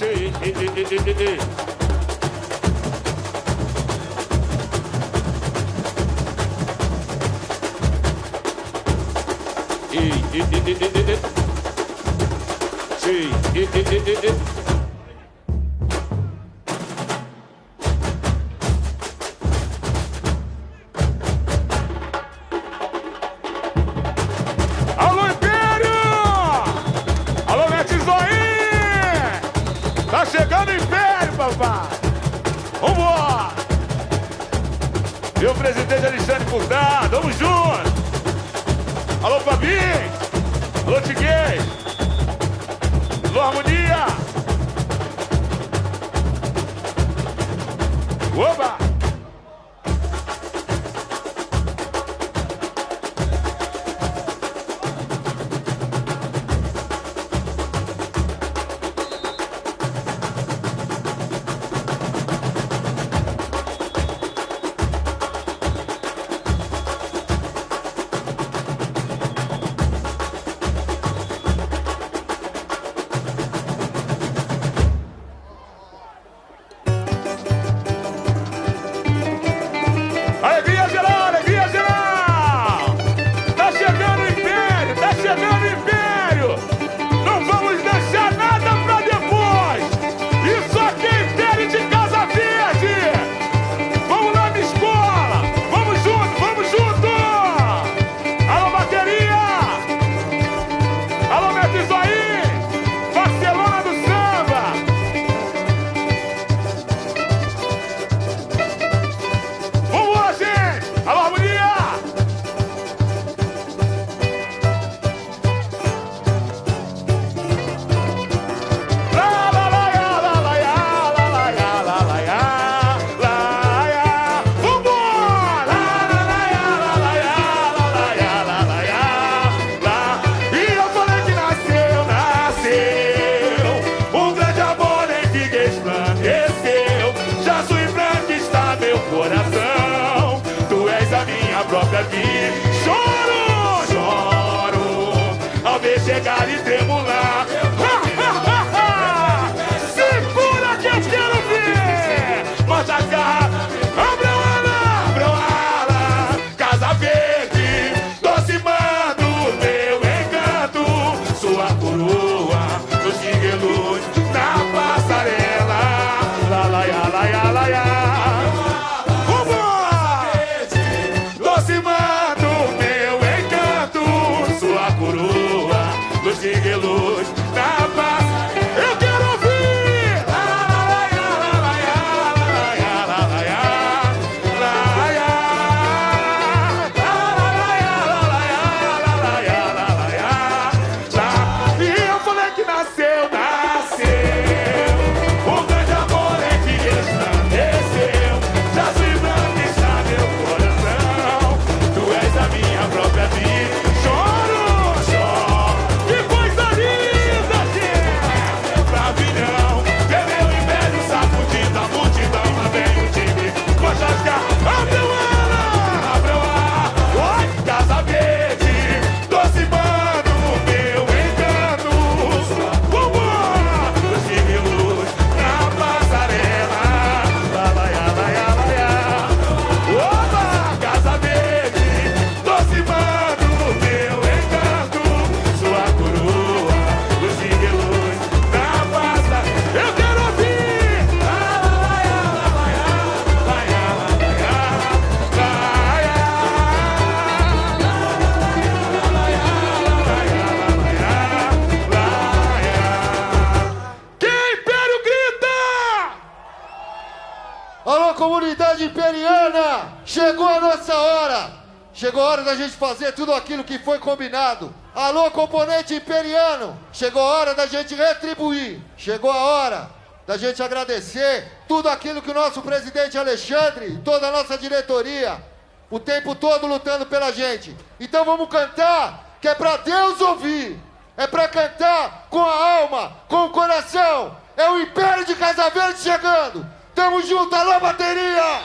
Sim, alô, Império! Alô, Netzoinho! Tá chegando o Império, papai! Vambora! E o presidente Alexandre Furtado, vamos junto! Alô, Fabinho! Alô, Tiguei! Alô, Harmonia! Oba! Alegria geral, alegria geral! Tá chegando o Império, tá chegando o Império! Não vamos deixar nada pra depois! Isso aqui é Império de Casa Verde! Vamos lá, minha escola! Vamos junto, vamos junto! Alô, bateria! Alô, Mestre Zoinho! Barcelona do samba! Vamos lá, gente! Alô, Harmonia! Lá, lá, lá, lá, lá, lá, lá, lá, lá, lá, lá, lá, lá. Vambora! Lá, lá, lá, lá, lá, lá, lá, lá, lá. E eu falei que nasceu um grande amor em que resplandeceu. Já sua branca está meu coração. Tu és a minha própria vida. Choro, choro ao ver chegar e tremular. Segura que eu quero ver. Manda cá, abre ala, Casa Verde, doce-mando meu encanto. Sua coroa nos luz na passarela. Lá, lá, lá, lá, lá, lá. Doce-mando meu encanto, sua coroa nos luz na paz. Eu quero ouvir! Lá, lá, lá, lá, lá, lá, lá, lá, lá. E eu falei que nasceu um grande amor é que resplandeceu. Já sua branca está meu coração. Tu és a minha própria vida. Choro, choro. Que coisa linda, gente! Pavilhão, ver meu império sacudido. A multidão lá vem o time. Vou jasgar, abreu ar. Oi, Casa Verde, doce-mando meu encanto. Vambora, luz na passarela. Lá, lá, lá, lá, lá. Oba, Casa Verde, doce-mando meu encanto. Sua coroa, luz na passarela. Eu quero ouvir! Lá, lá, lá, lá, que Império grita! Alô, comunidade imperiana! Chegou a nossa hora! Chegou a hora da gente fazer tudo aquilo que foi combinado. Alô, componente imperiano! Chegou a hora da gente retribuir. Chegou a hora da gente agradecer tudo aquilo que o nosso presidente Alexandre e toda a nossa diretoria, o tempo todo lutando pela gente. Então vamos cantar, que é pra Deus ouvir. É pra cantar com a alma, com o coração. É o Império de Casa Verde chegando. Tamo junto, alô, bateria!